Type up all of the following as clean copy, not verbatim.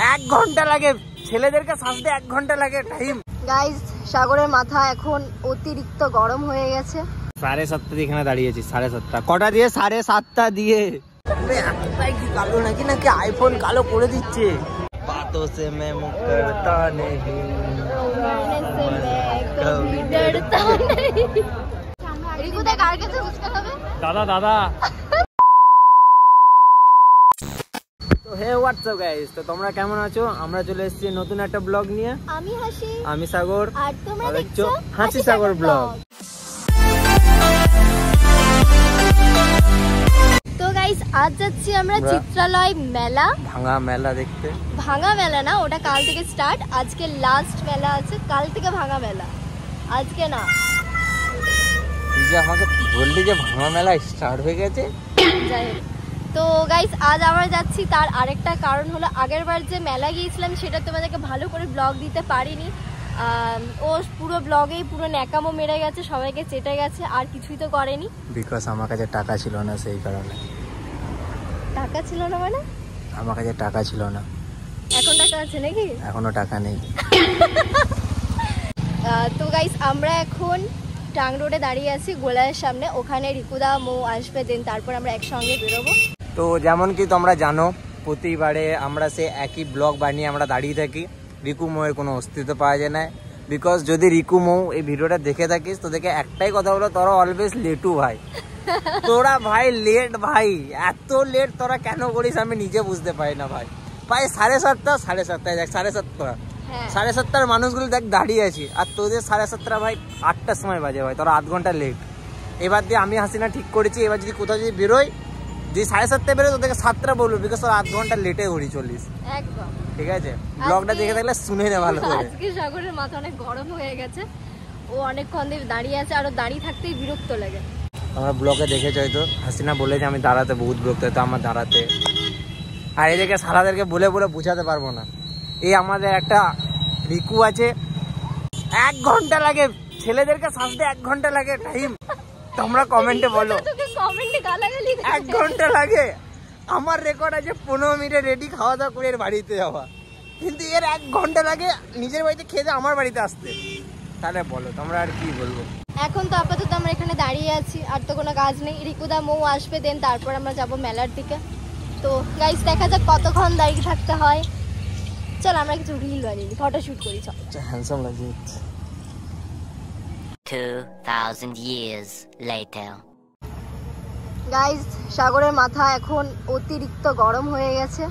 1 ঘন্টা লাগে, ছেলেদেরকে সাজতে 1 ঘন্টা লাগে টাইম। গাইস সাগরের মাথা এখন অতিরিক্ত গরম হয়ে গেছে। 7:30 দিয়ে এখানে দাঁড়িয়েছি, 7:30। কটা দিয়ে? 7:30 দিয়ে। এতটাই কি কালো নাকি নাকি আইফোন কালো করে দিচ্ছে? বাতোं से मैं मुकरता नहीं, कभी डरता नहीं। রিকুদা কার কাছে বুঝতে হবে? দাদা দাদা। তো হে হোয়াটসঅ্যাপ গাইস, তো তোমরা কেমন আছো? আমরা চলে এসেছি নতুন একটা ব্লগ নিয়ে। আমি হাসি, আমি সাগর, আর তোমরা দেখছো হাসি সাগর ব্লগ। তো গাইস আজ যাচ্ছি আমরা চিত্রালয় মেলা, ভাঙা মেলা দেখতে। ভাঙা মেলা না, ওটা কাল থেকে স্টার্ট, আজকে লাস্ট মেলা আছে, কাল থেকে ভাঙা মেলা, আজকে না। তুই যে আমাকে বললি যে ভাঙা মেলা স্টার্ট হয়ে গেছে। যাই হোক, তো গাইস আজ আমরা যাচ্ছি, তার আরেকটা কারণ হলো আগের বার যে মেলা গিয়েছিলাম সেটা তোমাদেরকে ভালো করে ব্লগ দিতে পারিনি। ও পুরো ব্লগেই পুরো ন্যাকামো মেরে গেছে, সবাইকে চেটে গেছে, আর কিছুই তো করেনি। বিকজ আমার কাছে টাকা ছিল না, সেই কারণে। টাকা ছিল না মানে? আমার কাছে টাকা ছিল না। এখন টাকা আছে নাকি? এখনো টাকা নেই। তো গাইস আমরা এখন টাং রোডে দাঁড়িয়ে আছি গোলায়ের সামনে, ওখানে রিকুদা মৌ আসবে, দেন তারপর আমরা একসঙ্গে বেরোবো। তো যেমন কি তোমরা জানো, প্রতিবারে আমরা সে একই ব্লগ বানিয়ে আমরা দাঁড়িয়ে থাকি। রিকু মৌয়ের কোনো অস্তিত্ব পাওয়া যায় না। বিকজ যদি রিকু মৌ এই ভিডিওটা দেখে থাকিস তো দেখে একটাই কথা বলো, তোরা অলওয়েজ লেটু ভাই। তোরা ভাই লেট ভাই, এত লেট তোরা কেন করিস আমি নিজে বুঝতে পারি না ভাই। ভাই 7:30, 7:30 দেখ, 7:30 7:30 মানুষগুলো দেখ দাঁড়িয়ে আছি, আর তোদের 7:30 ভাই 8টার সময় বাজে ভাই, তোরা 8 ঘন্টা লেট। এবার দিয়ে আমি হাসিনা ঠিক করেছি, এবার যদি কোথাও যদি বেরোই, যদি 7:30 বেরোয় তোদেরকে 7টা বলবো, বিকজ তোর 8 ঘন্টা লেটে ঘুরি চলিস। একদম ঠিক আছে, ব্লগটা দেখে থাকলে শুনে নে ভালো করে। আজকে সাগরের মাথা অনেক গরম হয়ে গেছে, ও অনেকক্ষণ ধরে দাঁড়িয়ে আছে, আর দাঁড়িয়ে থাকতেই বিরক্ত লাগে। আমরা ব্লগে দেখেছি হয়তো, হাসিনা বলে যে আমি দাঁড়াতে বহুত বিরক্ত হতো আমার দাঁড়াতে, আর এদেরকে সারাদেরকে বলে বলে বুঝাতে পারবো না। এই আমাদের একটা রিকু আছে, 1 ঘন্টা লাগে, ছেলেদেরকে সাজতে 1 ঘন্টা লাগে টাইম। তোমরা কমেন্টে বলো, 1 ঘন্টা লাগে। আমার রেকর্ড আছে 15 মিনিটে রেডি, খাওয়া দাওয়া করে এর বাড়িতে যাওয়া, কিন্তু এর 1 ঘন্টা লাগে নিজের বাড়িতে খেয়ে আমার বাড়িতে আসতে। তাহলে বলো তোমরা আর কি বলবো। এখন তো আপাতত আমরা এখানে দাঁড়িয়ে আছি, আর তো কোনো কাজ নেই। রিকুদা মৌ আসবে, দেন তারপর আমরা যাব মেলার দিকে। তো গাইস দেখা যাক কতক্ষণ দাঁড়িয়ে থাকতে হয়। চল আমরা কিছু রিল বানিয়ে নিই, ফটোশুট করি। চল, হ্যান্ডসাম লাগছে। 2000 years later. গাইস সাগরের মাথা এখন অতিরিক্ত গরম হয়ে গেছে,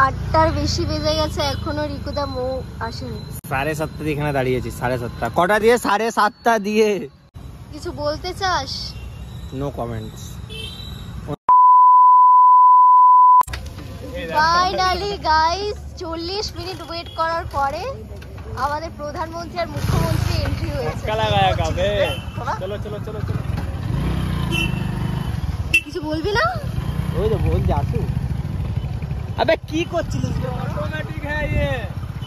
8টার বেশি বেজে গেছে, এখনো রিকুদা মৌ আসেনি। 7:30 দিয়ে এখানে দাঁড়িয়েছি, 7:30। কটা দিয়ে? 7:30 দিয়ে। কিছু বলতে চাস? No comments. ফাইনালি গাইস 40 মিনিট ওয়েট করার পরে আমাদের প্রধানমন্ত্রী আর মুখ্যমন্ত্রী এন্ট্রি হয়েছে। চলো চলো চলো চলো। কিছু বলবি না? ওই তো বল যে আসু। আবে কি করছিলিস? অটোমেটিক है ये।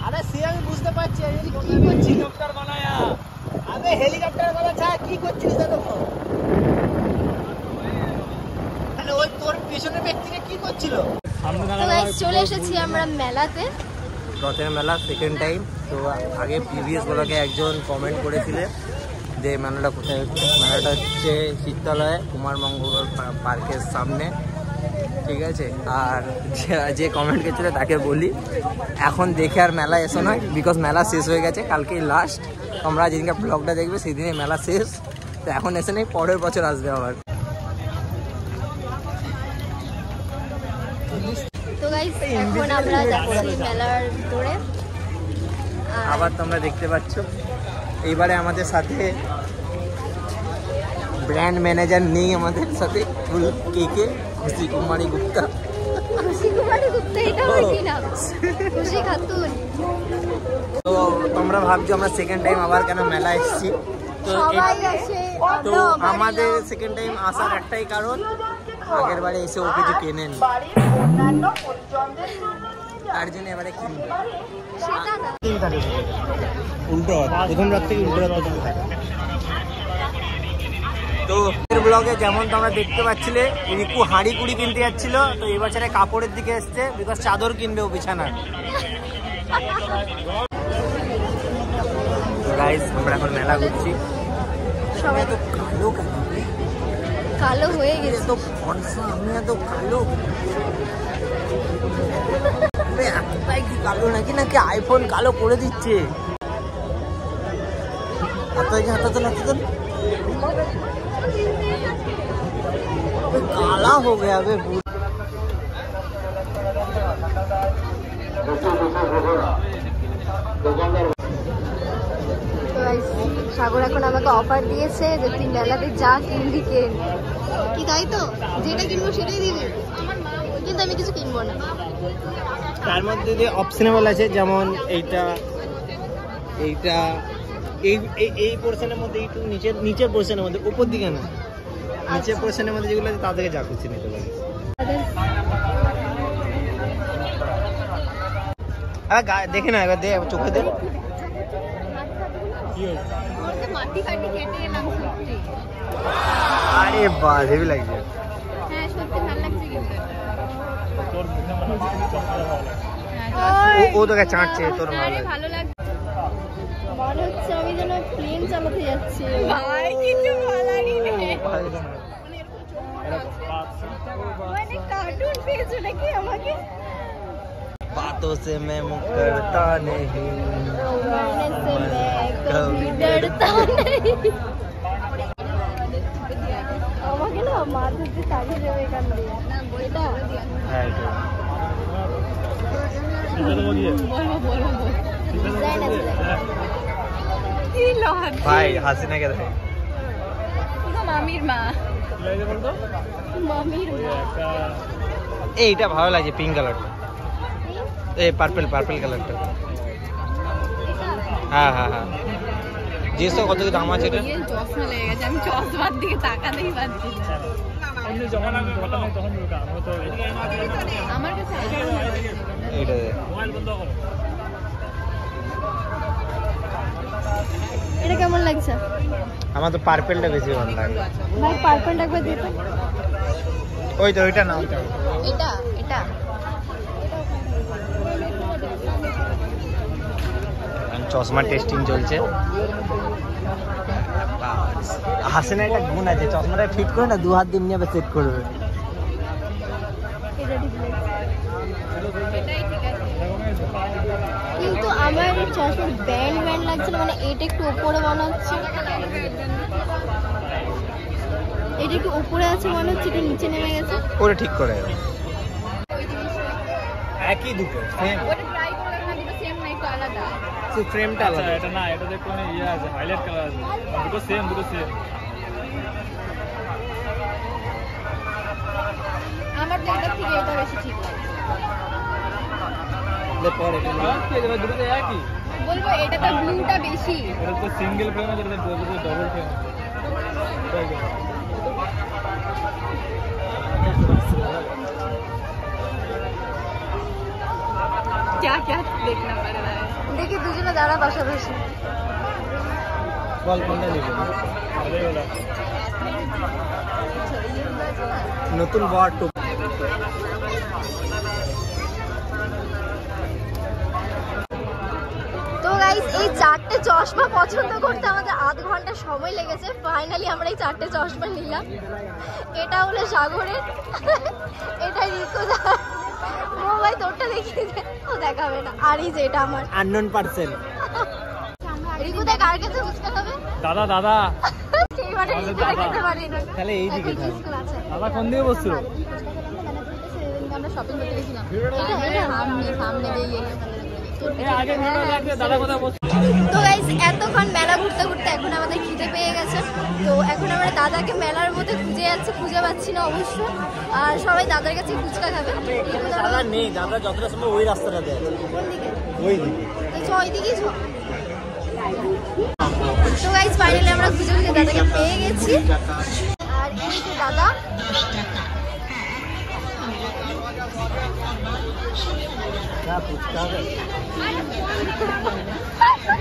আরে সে আমি বুঝতে পারছি, কি করছিস? হেলিকপ্টার বানায়া। আবে হেলিকপ্টার বানাচ্ছা, কি করছিস দেখো। মানে ওই তোর পিছনে ব্যক্তিটা কি করছিল? তো গাইস চলে এসেছি আমরা মেলাতে, রথের মেলা সেকেন্ড টাইম। তো আগে প্রিভিয়াস ব্লগে একজন কমেন্ট করেছিলেন যে মেলাটা কোথায় হচ্ছে। মেলাটা হচ্ছে চিত্রালয়ে কুমার মঙ্গল পার্কের সামনে, ঠিক আছে। আর যে কমেন্ট করেছিল তাকে বলি এখন দেখে আর মেলা এসো না, বিকজ মেলা শেষ হয়ে গেছে, কালকেই লাস্ট। তোমরা যেদিনকে ব্লগটা দেখবে সেদিনে মেলা শেষ, তো এখন এসে নেই, পরের বছর আসবে আবার। তো গাইস এখন আমরা যাচ্ছি মেলার ভিতরে। আবার তোমরা দেখতে পাচ্ছ এইবারে আমাদের সাথে ব্র্যান্ড ম্যানেজার নেই, আমাদের সাথে ফুল কেকে খুশি কুমারী গুপ্তা। খুশি কুমারী গুপ্তা, এটা আমার কি নাম? খুশি খাতুন। তো তোমরা ভাবছো আমরা সেকেন্ড টাইম আবার কেন মেলা এসেছি। তো আমাদের সেকেন্ড টাইম আসার একটাই কারণ, আগের বারে এসে ও কিছু কেনেন, তার জন্য এবারে কিনবো। উল্টো প্রথম রাত থেকে উল্টো রাত। তো ব্লগে যেমন তোমরা দেখতে পাচ্ছিলে রিকু হাঁড়ি কুড়ি কিনতে যাচ্ছিল, তো এই বছরে কাপড়ের দিকে এসছে বিকজ চাদর কিনবে ও বিছানা। গাইস আমরা এখন মেলা ঘুরছি। সবাই এত কালো কেন? কালো হয়ে গেছে এত ফর্সা, আমি এত কালো এতটাই কি কালো নাকি নাকি আইফোন কালো করে দিচ্ছে? काला हो गया बे। সাগর এখন আমাকে অফার দিয়েছে যে তুই মেলাতে যা কিনবি কেন, কি তাই তো? যেটা কিনবো সেটাই দিবি। আমার মা কিন্তু আমি কিছু কিনবো না। তার মধ্যে যে অপশনেবল আছে যেমন এইটা এইটা এই পোর্শনের মধ্যে একটু নিচের পোর্শনের মধ্যে, উপর দিকে না, নিচের পোর্শনের মধ্যে যেগুলো আছে তাদেরকে যা খুশি নিতে পারি। দেখে না এবার দে চোখে দে। আরে বাহ হেভি লাগছে। হ্যাঁ সত্যি ভালো লাগছে কিন্তু। ও তোকে চাটছে, তোর ভালো লাগছে। মনে হচ্ছে আমি যেন প্লেন চালাতে যাচ্ছি। ভাই কিছু ভালো লাগে মানে কার্টুন পেয়েছো নাকি আমাকে? बातों से मैं मुकरता नहीं, कभी डरता नहीं। আমাকে না মাথাতে তাড়িয়ে দেবে এখান দিয়ে না বইটা। হ্যাঁ এটা ভাই হাসিনা কে দেখ, মামির মা মামির এইটা ভালো লাগছে পিঙ্ক কালারটা, এই পার্পল কালারটা। হ্যাঁ হ্যাঁ হ্যাঁ জিনিসটা কত দাম আছে এটা? চশমা লেগে গেছে, আমি চশমার দিকে তাকাতেই পারছি না। আমার কাছে এইটা এটা কেমন লাগছে? আমার তো পার্পলটা বেশি ভালো লাগে ভাই। পার্পলটা একবার দিতে। ওই তো ওইটা না, ওইটা এটা এটা চশমা টেস্টিং চলছে। হাসিনা একটা গুণ আছে, চশমাটা ফিট করে না দু হাত দিয়ে নিয়ে সেট করবে। কিন্তু আমার চশমার ব্যান্ড লাগছে না, মানে এটা একটু উপরে মনে হচ্ছে, এটা একটু উপরে আছে মনে হচ্ছে, এটা নিচে নেমে গেছে। ওটা ঠিক করে একই দুটো সেম, ফ্রেমটা আলাদা। এটা না, এটা দেখো না ইয়ে আছে, হাইলাইট কালার আছে, দুটো সেম আমার দেখতে থেকে এটা বেশি ঠিক লাগে। পরে দুটো একই বলবো এটা তো ব্লুটা বেশি। এটা তো সিঙ্গেল ফ্রেম আছে, এটা ডবল ফ্রেম। क्या देखना पड़ रहा है? देखिए দুজনে দাঁড়া পাশাপাশি। বল কোনটা নিবি? নতুন বট টুপ। তো গাইস এই চারটে চশমা পছন্দ করতে আমাদের আধ ঘন্টা সময় লেগেছে। ফাইনালি আমরা এই চারটে চশমা নিলাম। এটা হলো সাগরের, এটা রিকুদা। ও ভাই তোরটা দেখিয়ে দে, ও দেখাবে না। আর এই যে এটা আমার আননোন পার্সেল। রিকুদা কার কাছে ফুচকা খাবে? দাদা এইবারে রিকুদা খেতে পারি না। তাহলে এই দিকে থাক। দাদা কোন দিকে বসছো? আমরা শপিং করতে গেছিলাম। এটা সামনে দিয়ে তো গাইস এতক্ষণ মেলা ঘুরতে ঘুরতে এখন আমাদের খিদে পেয়ে গেছে। তো এখন আমরা দাদাকে মেলার মধ্যে খুঁজে যাচ্ছি, খুঁজে পাচ্ছি না অবশ্য। আর সবাই দাদার কাছে ফুচকা খাবে। দাদা নেই, দাদা যতটা সম্ভব ওই রাস্তাটা দেয়। কোন দিকে? ওই দিকে। ওই দিকেই চ। তো গাইস ফাইনালি আমরা খুঁজে খুঁজে দাদাকে পেয়ে গেছি। আর এই যে দাদা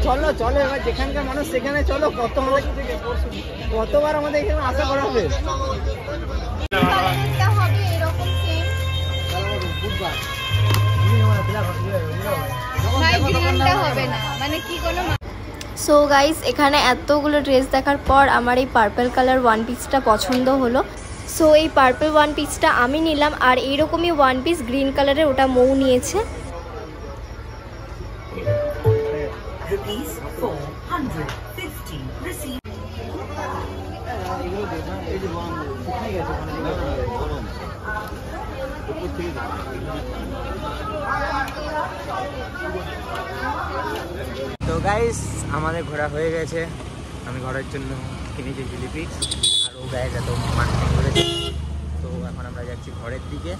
চলো চলো এবার যেখানকার মানুষ সেখানে চলো, কতবার আমাদের এখানে আশা করা হবে। সো গাইস এখানে এতগুলো ড্রেস দেখার পর আমার এই পার্পল কালার ওয়ান পিসটা পছন্দ হলো। সো এই পার্পল ওয়ান পিসটা আমি নিলাম, আর এইরকমই ওয়ান পিস গ্রিন কালারের ওটা মৌ নিয়েছে। তো গাইস আমাদের ঘোরা হয়ে গেছে, আমি ঘোরার জন্য কিনেছি জিলিপি, আর ও গাইস এত মার্কেটিং করেছে। তো এখন আমরা যাচ্ছি ঘরের দিকে।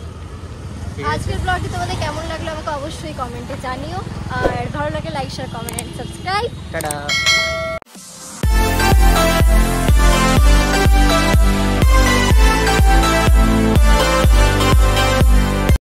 আজকের ব্লগটি তোমাদের কেমন লাগলো আমাকে অবশ্যই কমেন্টে জানিও, আর ভালো লাগে like share comment and subscribe. Tata.